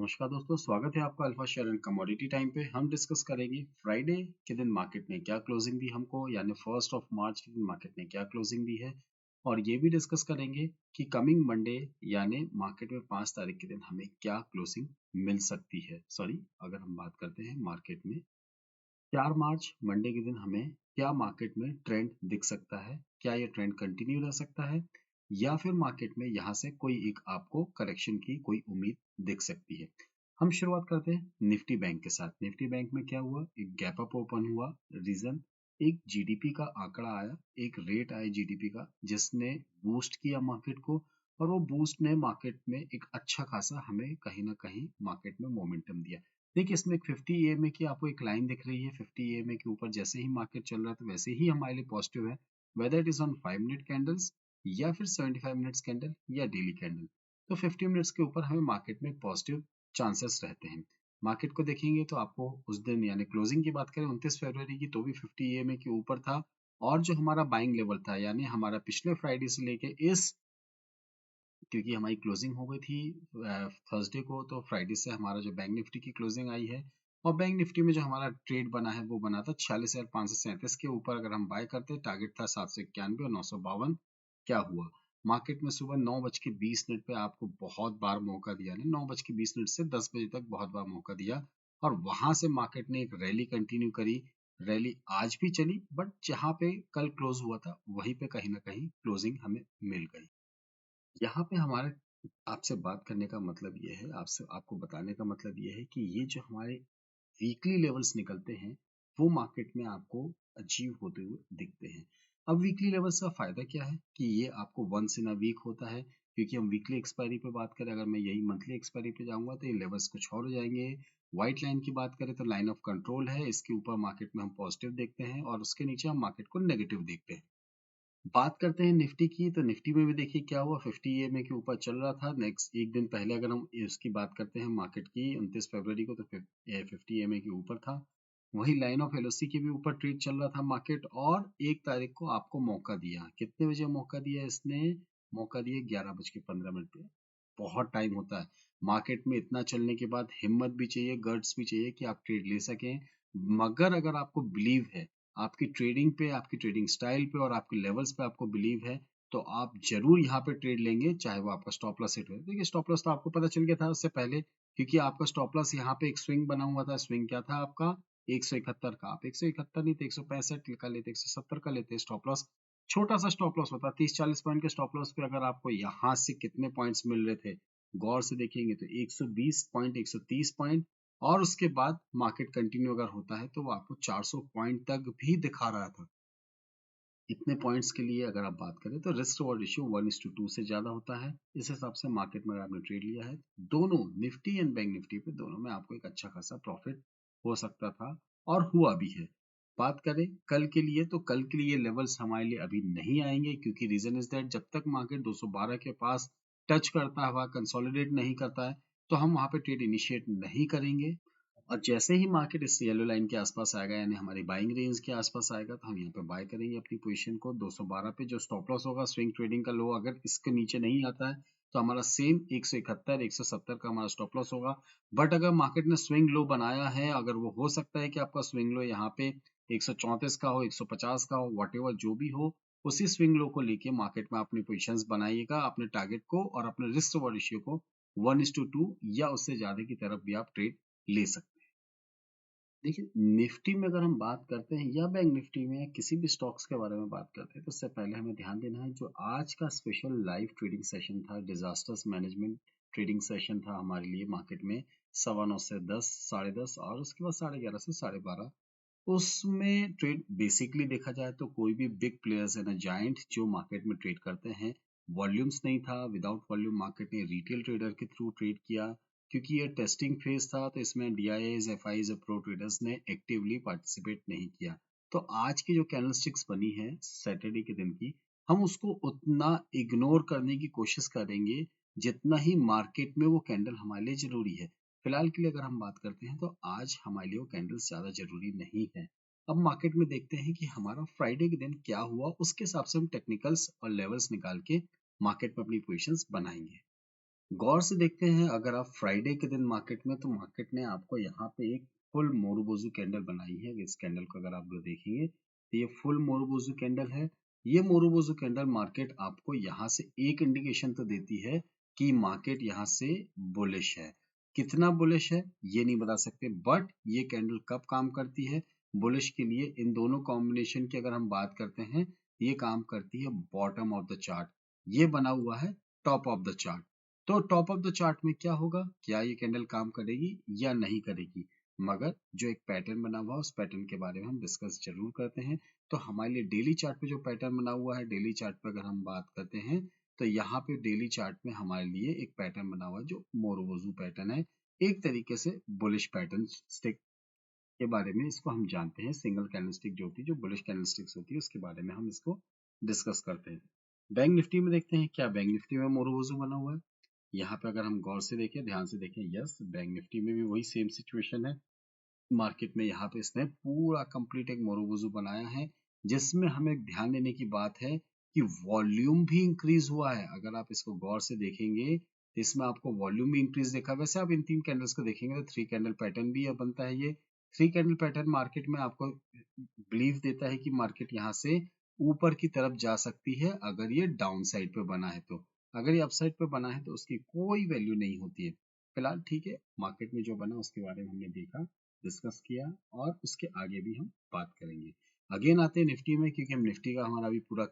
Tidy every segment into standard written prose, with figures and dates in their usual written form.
नमस्कार दोस्तों, स्वागत है आपका alpha share and commodity time पे। हम डिस्कस करेंगे फ्राइडे के दिन मार्केट ने क्या क्लोजिंग दी हमको, यानी 1 मार्च के दिन मार्केट ने क्या क्लोजिंग दी है। और ये भी डिस्कस करेंगे कि कमिंग मंडे यानी मार्केट में 5 तारीख के दिन हमें क्या क्लोजिंग मिल सकती है। सॉरी, अगर हम बात करते हैं मार्केट में 4 मार्च मंडे के दिन हमें क्या मार्केट में ट्रेंड दिख सकता है, क्या ये ट्रेंड कंटिन्यू रह सकता है या फिर मार्केट में यहाँ से कोई एक आपको करेक्शन की कोई उम्मीद दिख सकती है। हम शुरुआत करते हैं निफ्टी बैंक के साथ। निफ्टी बैंक में क्या हुआ, एक गैप अप ओपन हुआ। रीजन, एक जीडीपी का आंकड़ा आया, एक रेट आया जीडीपी का, जिसने बूस्ट किया मार्केट को। और वो बूस्ट ने मार्केट में एक अच्छा खासा हमें कहीं ना कहीं मार्केट में मोमेंटम दिया। देखिए, इसमें एक 50 ईएमए की आपको एक लाइन दिख रही है। 50 ईएमए के ऊपर जैसे ही मार्केट चल रहा है तो वैसे ही हमारे लिए पॉजिटिव है, whether it is on 5 minute candles या फिर 75 मिनट्स कैंडल या डेली कैंडल। तो 50 मिनट्स के ऊपर हमें मार्केट में पॉजिटिव चांसेस रहते हैं। मार्केट को देखेंगे तो आपको उस दिन यानी क्लोजिंग की बात करें 29 फरवरी की, तो भी 50 ईएमए के ऊपर था। और जो हमारा बाइंग लेवल था, यानी हमारा पिछले फ्राइडे से लेके इस, क्योंकि हमारी क्लोजिंग हो गई थी थर्सडे को, तो फ्राइडे से हमारा जो बैंक निफ्टी की क्लोजिंग आई है। और बैंक निफ्टी में जो हमारा ट्रेड बना है वो बना था 46,537 के ऊपर। अगर हम बाय करते, टारगेट था 791 और 952। क्या हुआ, मार्केट में सुबह 9:20 पे आपको बहुत बार मौका दिया ने, 9:20 से 10 बजे तक बहुत बार मौका दिया। और वहां से मार्केट ने एक रैली कंटिन्यू करी। रैली आज भी चली, बट जहां पे कल क्लोज हुआ था वहीं पे कहीं ना कहीं क्लोजिंग हमें मिल गई। यहाँ पे हमारे आपसे बात करने का मतलब ये है, आपसे आपको बताने का मतलब ये है कि ये जो हमारे वीकली लेवल्स निकलते हैं वो मार्केट में आपको अचीव होते हुए दिखते हैं। अब वीकली लेवल्स का फायदा क्या है कि ये आपको वंस इन अ वीक होता है, क्योंकि हम वीकली एक्सपायरी पे बात करें, अगर मैं यही मंथली एक्सपायरी पे जाऊंगा तो ये लेवल्स कुछ और हो जाएंगे। व्हाइट लाइन की बात करें तो लाइन ऑफ कंट्रोल है, इसके ऊपर मार्केट में हम पॉजिटिव देखते हैं और उसके नीचे हम मार्केट को नेगेटिव देखते हैं। बात करते हैं निफ्टी की, तो निफ्टी में भी देखिए क्या हुआ, 50 ईएमए के ऊपर चल रहा था। नेक्स्ट एक दिन पहले अगर हम इसकी बात करते हैं मार्केट की 29 फरवरी को, तो 50 ईएमए के ऊपर था। वही लाइन ऑफ एलओसी के भी ऊपर ट्रेड चल रहा था मार्केट। और 1 तारीख को आपको मौका दिया, कितने बजे मौका दिया इसने, मौका दिया 11:15 पे। बहुत टाइम होता है मार्केट में, इतना चलने के बाद हिम्मत भी चाहिए, गट्स भी चाहिए कि आप ट्रेड ले सकें। मगर अगर आपको बिलीव है आपकी ट्रेडिंग पे, आपकी ट्रेडिंग स्टाइल पे और आपके लेवल्स पे आपको बिलीव है, तो आप जरूर यहाँ पे ट्रेड लेंगे, चाहे वो आपका स्टॉप लॉस हिट हो। देखिए, स्टॉप लॉस तो आपको पता चल गया था उससे पहले, क्योंकि आपका स्टॉप लॉस यहाँ पे एक स्विंग बना हुआ था। स्विंग क्या था आपका, 171 का। आप 171 नहीं तो 165 का लेते, 170 का लेते स्टॉप लॉस। छोटा सा स्टॉप लॉस होता, 30-40 पॉइंट के स्टॉप लॉस पे अगर आपको यहाँ से कितने पॉइंट्स मिल रहे थे, गौर से देखेंगे तो 120 पॉइंट, 130 पॉइंट। और उसके बाद मार्केट कंटिन्यू अगर होता है तो वो आपको 400 पॉइंट तक भी दिखा रहा था। इतने पॉइंट्स के लिए अगर आप बात करें तो रिस्क रिवॉर्ड रेशियो 1:2 से ज्यादा होता है। इस हिसाब से मार्केट में अगर आपने ट्रेड लिया है, दोनों निफ्टी एंड बैंक निफ्टी पे, दोनों में आपको एक अच्छा खासा प्रॉफिट हो सकता था और हुआ भी है। बात करें कल के लिए, तो कल के लिए लेवल्स हमारे लिए अभी नहीं आएंगे, क्योंकि रीजन इज दैट जब तक मार्केट 212 के पास टच करता हुआ कंसोलिडेट नहीं करता है तो हम वहां पे ट्रेड इनिशिएट नहीं करेंगे। और जैसे ही मार्केट इस येलो लाइन के आसपास आएगा, यानी हमारी बाइंग रेंज के आसपास आएगा, तो हम यहाँ पे बाय करेंगे अपनी पोजीशन को 212 पे। जो स्टॉप लॉस होगा स्विंग ट्रेडिंग का लो, अगर इसके नीचे नहीं आता है तो हमारा सेम 171 170 का हमारा स्टॉप लॉस होगा। बट अगर मार्केट ने स्विंग लो बनाया है, अगर वो हो सकता है कि आपका स्विंग लो यहाँ पे 134 का हो, 150 का हो, वॉट जो भी हो, उसी स्विंग लो को लेके मार्केट में अपनी पोजिशन बनाइएगा, अपने टारगेट को और अपने रिस्क रिवॉर्ड रेशियो को 1:2 या उससे ज्यादा की तरफ भी आप ट्रेड ले सकते हैं। देखिए, निफ्टी में अगर हम बात करते हैं या बैंक निफ्टी में या किसी भी स्टॉक्स के बारे में बात करते हैं, तो उससे पहले हमें ध्यान देना है जो आज का स्पेशल लाइव ट्रेडिंग सेशन था, डिजास्टर्स मैनेजमेंट ट्रेडिंग सेशन था हमारे लिए मार्केट में 9:15 से 10, 10:30 और उसके बाद 11:30 से 12:30। उसमें ट्रेड बेसिकली देखा जाए तो कोई भी बिग प्लेयर्स है ना, जायंट जो मार्केट में ट्रेड करते हैं, वॉल्यूम्स नहीं था। विदाउट वॉल्यूम मार्केट ने रिटेल ट्रेडर के थ्रू ट्रेड किया, क्योंकि ये टेस्टिंग फेज था, तो इसमें डीआईएस, एफआईज और प्रो ट्रेडर्स ने एक्टिवली पार्टिसिपेट नहीं किया। तो आज की जो कैंडलस्टिक्स बनी है सैटरडे के दिन की, हम उसको उतना इग्नोर करने की कोशिश करेंगे जितना ही मार्केट में वो कैंडल हमारे लिए जरूरी है। फिलहाल के लिए अगर हम बात करते हैं तो आज हमारे लिए वो कैंडल्स ज्यादा जरूरी नहीं है। अब मार्केट में देखते हैं कि हमारा फ्राइडे के दिन क्या हुआ, उसके हिसाब से हम टेक्निकल्स और लेवल्स निकाल के मार्केट में अपनी पोजीशंस बनाएंगे। गौर से देखते हैं अगर आप फ्राइडे के दिन मार्केट में, तो मार्केट ने आपको यहाँ पे एक फुल मोरुबोजू कैंडल बनाई है। इस कैंडल को अगर आप लोग देखेंगे तो ये फुल मोरुबोजू कैंडल है। ये मोरुबोजू कैंडल मार्केट आपको यहाँ से एक इंडिकेशन तो देती है कि मार्केट यहाँ से बुलिश है। कितना बुलिश है ये नहीं बता सकते, बट ये कैंडल कब काम करती है बुलिश के लिए, इन दोनों कॉम्बिनेशन की अगर हम बात करते हैं, ये काम करती है बॉटम ऑफ द चार्ट। ये बना हुआ है टॉप ऑफ द चार्ट। तो टॉप ऑफ द चार्ट में क्या होगा, क्या ये कैंडल काम करेगी या नहीं करेगी, मगर जो एक पैटर्न बना हुआ है उस पैटर्न के बारे में हम डिस्कस जरूर करते हैं। तो हमारे लिए डेली चार्ट पे जो पैटर्न बना हुआ है, डेली चार्ट पे अगर हम बात करते हैं तो यहाँ पे डेली चार्ट में हमारे लिए एक पैटर्न बना हुआ है जो मोरोवोजू पैटर्न है। एक तरीके से बुलिश पैटर्न स्टिक के बारे में इसको हम जानते हैं। सिंगल कैंडलस्टिक जो होती है, जो बुलिश कैंडलस्टिक्स होती है, उसके बारे में हम इसको डिस्कस करते हैं। बैंक निफ्टी में देखते हैं क्या बैंक निफ्टी में मोरोवोजू बना हुआ है। यहाँ पे अगर हम गौर से देखें, ध्यान से देखें, यस बैंक निफ्टी में भी वही सेम सिचुएशन है। मार्केट में यहाँ पे इसने पूरा कंप्लीट एक मोरोवोजू बनाया है, जिसमें हमें ध्यान देने की बात है कि वॉल्यूम भी इंक्रीज हुआ है। अगर आप इसको गौर से देखेंगे तो इसमें आपको वॉल्यूम भी इंक्रीज देखा। वैसे आप इन तीन कैंडल्स को देखेंगे तो थ्री कैंडल पैटर्न भी बनता है। ये थ्री कैंडल पैटर्न मार्केट में आपको बिलीव देता है कि मार्केट यहाँ से ऊपर की तरफ जा सकती है अगर ये डाउन साइड पे बना है। तो अगर ये अपसाइड पे बना है तो उसकी कोई वैल्यू नहीं होती है। फिलहाल ठीक है, मार्केट में जो बना उसके बारे में हमने देखा, डिस्कस किया, और उसके आगे भी हम बात करेंगे। अगेन आते हैं निफ्टी में, क्योंकि हम निफ्टी का हमारा अभी पूरा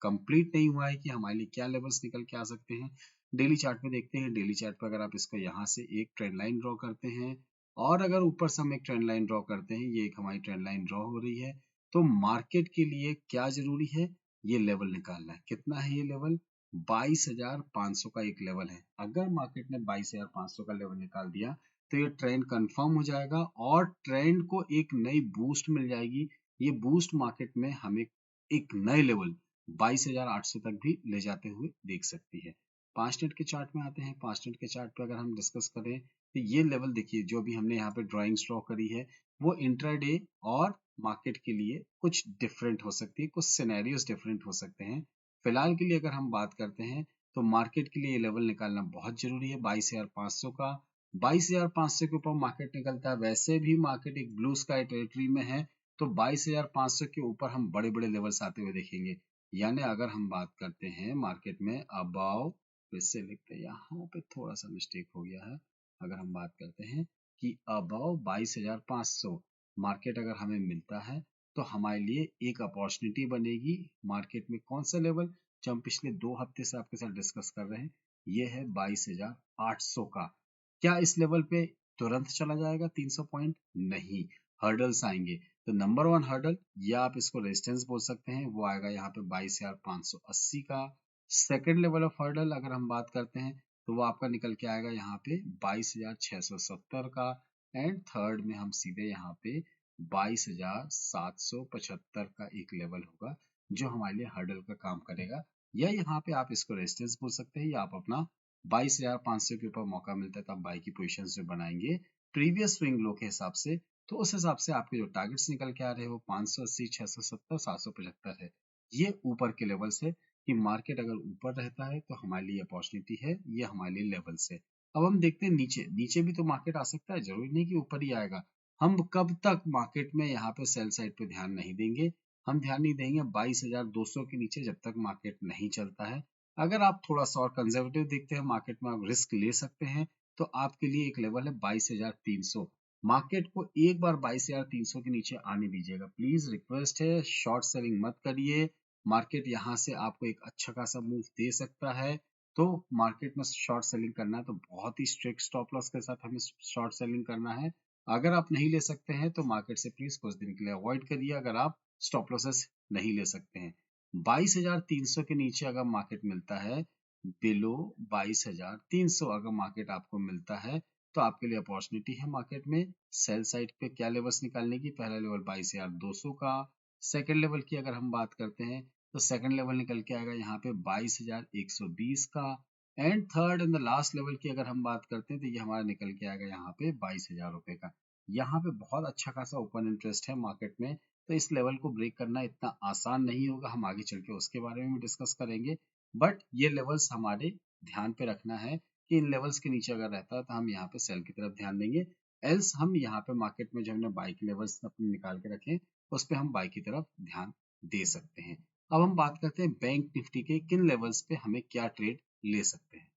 कंप्लीट नहीं हुआ है कि हमारे लिए क्या लेवल्स निकल के आ सकते हैं। डेली चार्ट में देखते हैं। डेली चार्ट पर अगर आप इसको यहाँ से एक ट्रेंड लाइन ड्रॉ करते हैं और अगर ऊपर से हम एक ट्रेंड लाइन ड्रॉ करते हैं, ये एक हमारी ट्रेंड लाइन ड्रॉ हो रही है, तो मार्केट के लिए क्या जरूरी है, ये लेवल निकालना है। कितना है ये लेवल, 22,500 का एक लेवल है। अगर मार्केट ने 22,500 का लेवल निकाल दिया तो ये ट्रेंड कंफर्म हो जाएगा और ट्रेंड को एक नई बूस्ट मिल जाएगी। ये बूस्ट मार्केट में हमें एक नए लेवल 22,800 तक भी ले जाते हुए देख सकती है। 5 मिनट के चार्ट में आते हैं। 5 मिनट के चार्ट पे अगर हम डिस्कस करें तो ये लेवल देखिए, जो भी हमने यहाँ पे ड्राइंग्स ड्रॉ करी है वो इंट्राडे और मार्केट के लिए कुछ डिफरेंट हो सकती है, कुछ सिनेरियोस डिफरेंट हो सकते हैं। फिलहाल के लिए अगर हम बात करते हैं तो मार्केट के लिए ये लेवल निकालना बहुत जरूरी है 22,500 का। 22,500 के ऊपर मार्केट निकलता है, वैसे भी मार्केट एक ब्लू स्काई टेरिटरी में है, तो 22,500 के ऊपर हम बड़े बड़े लेवल्स आते हुए देखेंगे। यानी अगर हम बात करते हैं मार्केट में अबाव, फिर से लिखते हैं, यहाँ पे थोड़ा सा मिस्टेक हो गया है। अगर हम बात करते हैं कि अबाव 22,500 मार्केट अगर हमें मिलता है तो हमारे लिए एक अपॉर्चुनिटी बनेगी। मार्केट में कौन सा लेवल जो हम पिछले 2 हफ्ते से आपके साथ डिस्कस कर रहे हैं, ये है 22,800 का। क्या इस लेवल पे तुरंत चला जाएगा 300 पॉइंट, नहीं, हर्डल्स आएंगे। तो नंबर 1 हर्डल, या आप इसको रेजिस्टेंस बोल सकते हैं, वो आएगा यहाँ पे 22,580 का। सेकेंड लेवल ऑफ हर्डल अगर हम बात करते हैं तो वो आपका निकल के आएगा यहाँ पे 22,670 का। एंड थर्ड में हम सीधे यहाँ पे 22,775 का एक लेवल होगा जो हमारे लिए हर्डल का काम करेगा। या यहाँ पे आप इसको रेजिस्टेंस बोल सकते हैं, या आप अपना 22,500 के ऊपर मौका मिलता है तो आप बाई की पोजीशंस जो बनाएंगे प्रीवियस स्विंग लो के हिसाब से, तो उस हिसाब से आपके जो टारगेट्स निकल के आ रहे हैं वो 580, 670, 775 है। ये ऊपर के लेवल्स है कि मार्केट अगर ऊपर रहता है तो हमारे लिए अपॉर्चुनिटी है, ये हमारे लिए लेवल्स है। अब हम देखते हैं नीचे, नीचे भी तो मार्केट आ सकता है, जरूरी नहीं कि ऊपर ही आएगा। हम कब तक मार्केट में यहाँ पे सेल साइड पे ध्यान नहीं देंगे, हम ध्यान नहीं देंगे 22,200 के नीचे जब तक मार्केट नहीं चलता है। अगर आप थोड़ा सा और कंजर्वेटिव देखते हैं मार्केट में, आप रिस्क ले सकते हैं, तो आपके लिए एक लेवल है 22,300। मार्केट को एक बार 22,300 के नीचे आने दीजिएगा, प्लीज रिक्वेस्ट है, शॉर्ट सेलिंग मत करिए। मार्केट यहाँ से आपको एक अच्छा खासा मूव दे सकता है, तो मार्केट में शॉर्ट सेलिंग करना है तो बहुत ही स्ट्रिक्ट स्टॉप लॉस के साथ हमें शॉर्ट सेलिंग करना है। अगर आप नहीं ले सकते हैं तो मार्केट से प्लीज कुछ दिन के लिए अवॉइड करिए, अगर आप स्टॉप लॉसेस नहीं ले सकते हैं। 22,300 के नीचे अगर मार्केट मिलता है, बिलो 22,300 अगर मार्केट आपको मिलता है, तो आपके लिए अपॉर्चुनिटी है मार्केट में सेल साइड पे क्या लेवल्स निकालने की। पहला लेवल 22,200 का। सेकंड लेवल की अगर हम बात करते हैं तो सेकंड लेवल निकल के आएगा यहाँ पे 22,120 का। And third and the last level की अगर हम बात करते हैं तो ये हमारा निकल के आएगा यहाँ पे 22,000 रुपए का। यहाँ पे बहुत अच्छा खासा ओपन इंटरेस्ट है मार्केट में, तो इस लेवल को ब्रेक करना इतना आसान नहीं होगा। हम आगे चल के उसके बारे में भी डिस्कस करेंगे, बट ये लेवल्स हमारे ध्यान पे रखना है कि इन लेवल्स के नीचे अगर रहता है तो हम यहाँ पे सेल की तरफ ध्यान देंगे, एल्स हम यहाँ पे मार्केट में जो हमने बाई के लेवल्स अपने निकाल के रखे उस पे हम बाई की तरफ ध्यान दे सकते हैं। अब हम बात करते हैं बैंक निफ्टी के किन लेवल्स पे हमें क्या ट्रेड ले सकते हैं।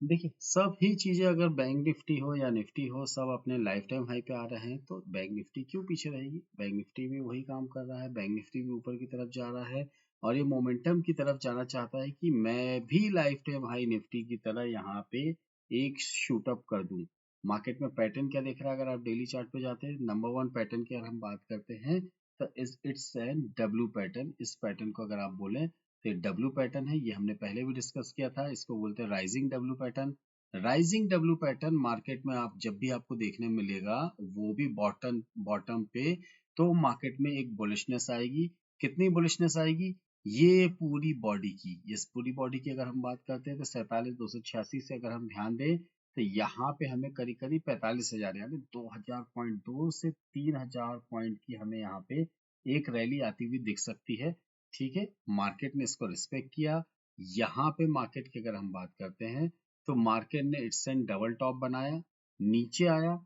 देखिए सभी चीजें अगर बैंक निफ्टी हो या निफ्टी हो सब अपने लाइफ टाइम हाई पे आ रहे हैं तो बैंक निफ्टी क्यों पीछे रहेगी। बैंक निफ्टी भी वही काम कर रहा है, बैंक निफ्टी भी ऊपर की तरफ जा रहा है और ये मोमेंटम की तरफ जाना चाहता है कि मैं भी लाइफ टाइम हाई निफ्टी की तरह यहाँ पे एक शूट अप कर दूं। मार्केट में पैटर्न क्या देख रहा है, अगर आप डेली चार्ट पे जाते हैं नंबर वन पैटर्न की अगर हम बात करते हैं तो इट्स एन डब्ल्यू पैटर्न। इस पैटर्न को अगर आप बोले तो डब्ल्यू पैटर्न है, ये हमने पहले भी डिस्कस किया था, इसको बोलते हैं rising W pattern. Rising W pattern market में आप जब भी आपको देखने मिलेगा वो भी बॉटम बॉटम पे, तो मार्केट में एक बुलिशनेस आएगी। कितनी बुलिशनेस आएगी, ये पूरी बॉडी की, इस पूरी बॉडी की अगर हम बात करते हैं तो 47,286 से अगर हम ध्यान दें तो यहाँ पे हमें करीब करीब 45,000 यानी 2,000.2 से 3,000 पॉइंट की हमें यहाँ पे एक रैली आती हुई दिख सकती है। ठीक है, मार्केट ने इसको रिस्पेक्ट किया। यहाँ पे मार्केट की अगर हम बात करते हैं तो मार्केट ने इट्स एन डबल टॉप बनाया, नीचे आया,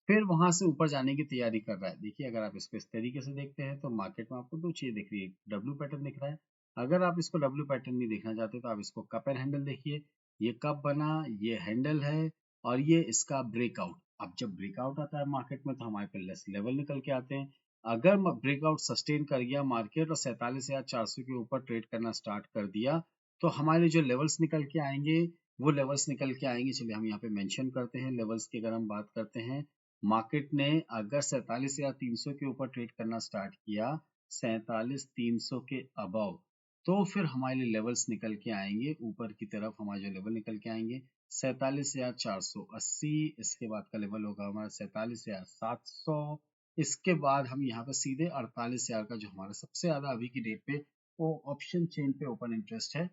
फिर वहां से ऊपर जाने की तैयारी कर रहा है। देखिए अगर आप इसको इस तरीके से देखते हैं तो मार्केट में आपको दो चीजें दिख रही है, डब्ल्यू पैटर्न दिख रहा है। अगर आप इसको डब्ल्यू पैटर्न नहीं देखना चाहते तो आप इसको कप एंड हैंडल देखिए। ये कप बना, ये हैंडल है और ये इसका ब्रेकआउट। अब जब ब्रेकआउट आता है मार्केट में तो हमारे पे लेस लेवल निकल के आते हैं। अगर ब्रेकआउट सस्टेन कर गया मार्केट और 47,400 के ऊपर ट्रेड करना स्टार्ट कर दिया तो हमारे जो लेवल्स निकल के आएंगे वो लेवल्स निकल के आएंगे। चलिए हम यहाँ पे मेंशन करते हैं लेवल्स की अगर हम बात करते हैं। मार्केट ने अगर 47,300 के ऊपर ट्रेड करना स्टार्ट किया, 47,300 के अबव, तो फिर हमारे लिए लेवल्स निकल के आएंगे ऊपर की तरफ। हमारे जो लेवल निकल के आएंगे 47,480, इसके बाद का लेवल होगा हमारा 47,700। इसके बाद हम यहाँ पे सीधे 48,000 का जो हमारा सबसे ज्यादा अभी की डेट पे वो ऑप्शन चेन पे ओपन इंटरेस्ट है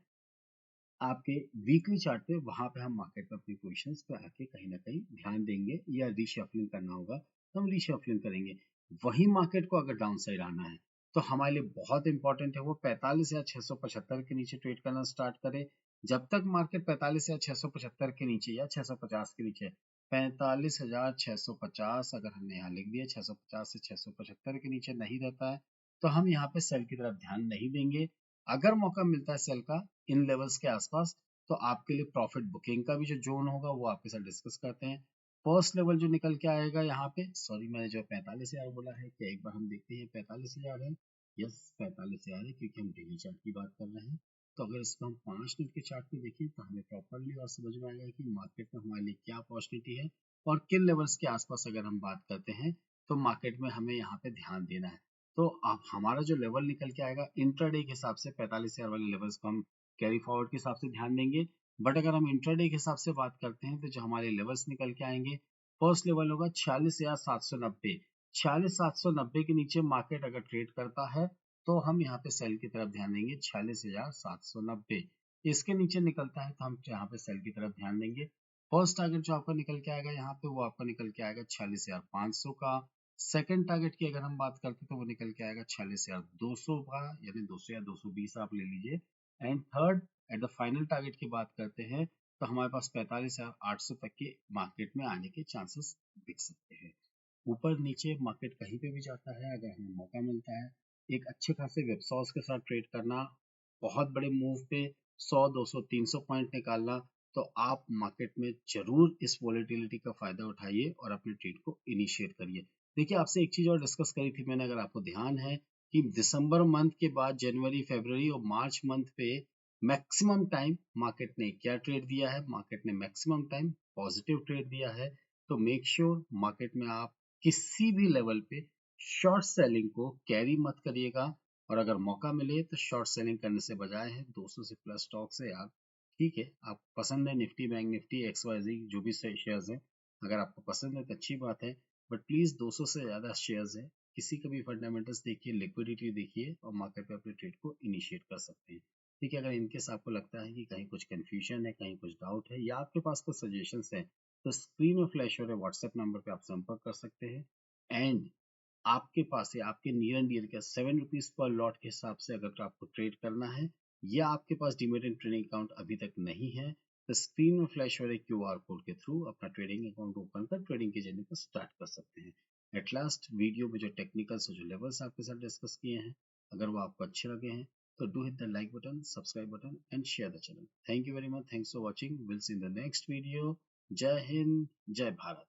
आपके वीकली चार्ट पे, वहां पे हम मार्केट में अपनी पोजीशंस पे आके कहीं ना कहीं ध्यान देंगे या रीशफलिंग करना होगा तो हम रीशफलिंग करेंगे। वही मार्केट को अगर डाउन साइड आना है तो हमारे लिए बहुत इंपॉर्टेंट है वो 45,675 के नीचे ट्रेड करना स्टार्ट करे। जब तक मार्केट 45,675 के नीचे या 650 के नीचे, 45,650 अगर हमने यहाँ लिख दिया, 650 से 675 के नीचे नहीं रहता है तो हम यहाँ पे सेल की तरफ ध्यान नहीं देंगे। अगर मौका मिलता है सेल का इन लेवल्स के आसपास तो आपके लिए प्रॉफिट बुकिंग का भी जो जोन होगा वो आपके साथ डिस्कस करते हैं। फर्स्ट लेवल जो निकल के आएगा यहाँ पे, सॉरी मैंने जो 45,000 बोला है क्या, एक बार हम देखते हैं 45,000 है। यस 45,000 है क्योंकि हम डेली चार्ट की बात कर रहे हैं। तो अगर इसको हम 5 मिनट के चार्ट पे देखें तो हमें प्रॉपरली और समझ में आएगा कि मार्केट में हमारे लिए क्या अपॉर्चुनिटी है और किन लेवल्स के आसपास अगर हम बात करते हैं तो मार्केट में हमें यहाँ पे ध्यान देना है। तो अब हमारा जो लेवल निकल के आएगा इंट्राडे के हिसाब से 45,000 वाले लेवल्स को हम कैरी फॉरवर्ड के हिसाब से ध्यान देंगे। बट अगर हम इंट्राडे के हिसाब से बात करते हैं तो जो हमारे लेवल्स निकल के आएंगे, फर्स्ट लेवल होगा 46,790। 46,790 के नीचे मार्केट अगर ट्रेड करता है तो हम यहाँ पे सेल की तरफ ध्यान देंगे 46,790। इसके नीचे निकलता है तो हम यहाँ पे सेल की तरफ ध्यान देंगे। फर्स्ट टारगेट जो आपका निकल के आएगा यहाँ पे वो आपका निकल के आएगा 46,500 का। सेकंड टारगेट की अगर हम बात करते हैं तो वो निकल के आएगा 46,200 का, यानी 200 या 220 आप ले लीजिए। And third at the final target की बात करते हैं तो हमारे पास 45,800 तक के मार्केट में आने के चांसेस दिख सकते हैं। ऊपर नीचे मार्केट कहीं पे भी जाता है, अगर हमें मौका मिलता है एक अच्छे खासे वेबसॉस के साथ ट्रेड करना, बहुत बड़े मूव पे 100 200 300 पॉइंट निकालना, तो आप मार्केट में जरूर इस वॉलेटिलिटी का फायदा उठाइए और अपने ट्रेड को इनिशिएट करिए। देखिए आपसे एक चीज और डिस्कस करी थी मैंने, अगर आपको ध्यान है कि दिसंबर मंथ के बाद जनवरी फरवरी और मार्च मंथ पे मैक्सिमम टाइम मार्केट ने क्या ट्रेड दिया है, मार्केट ने मैक्सिमम टाइम पॉजिटिव ट्रेड दिया है। तो मेक श्योर मार्केट में आप किसी भी लेवल पे शॉर्ट सेलिंग को कैरी मत करिएगा और अगर मौका मिले तो शॉर्ट सेलिंग करने से बजाय है 200 से प्लस स्टॉक से यार, ठीक है आप पसंद है निफ्टी बैंक निफ्टी XYZ जो भी शेयर्स है, अगर आपको पसंद है तो अच्छी बात है। बट प्लीज 200 से ज्यादा शेयर्स है, किसी का भी फंडामेंटल्स देखिए, लिक्विडिटी देखिए और मार्केट पे अपने ट्रेड को इनिशिएट कर सकते हैं। ठीक है, अगर इनकेस आपको लगता है कि कहीं कुछ कंफ्यूजन है, कहीं कुछ डाउट है या आपके पास कुछ सजेशंस है तो स्क्रीन में फ्लैश हो रहे व्हाट्सएप नंबर पे आप संपर्क कर सकते हैं। एंड आपके पास है आपके नियर एंड डियर का 7 रुपीज पर लॉट के हिसाब से अगर आपको ट्रेड करना है या आपके पास डीमेट एंड ट्रेडिंग अकाउंट अभी तक नहीं है स्क्रीन में फ्लैश हो रहे QR कोड के थ्रू अपना ट्रेडिंग अकाउंट ओपन कर ट्रेडिंग की जर्नी को स्टार्ट कर सकते हैं। एट लास्ट वीडियो में जो टेक्निकल्स जो लेवल्स आपके साथ डिस्कस किए हैं, अगर वो आपको अच्छे लगे हैं तो do hit the like button, subscribe button and share the channel. Thank you very much, thanks for watching, will see in the next video. जय हिंद, जय भारत।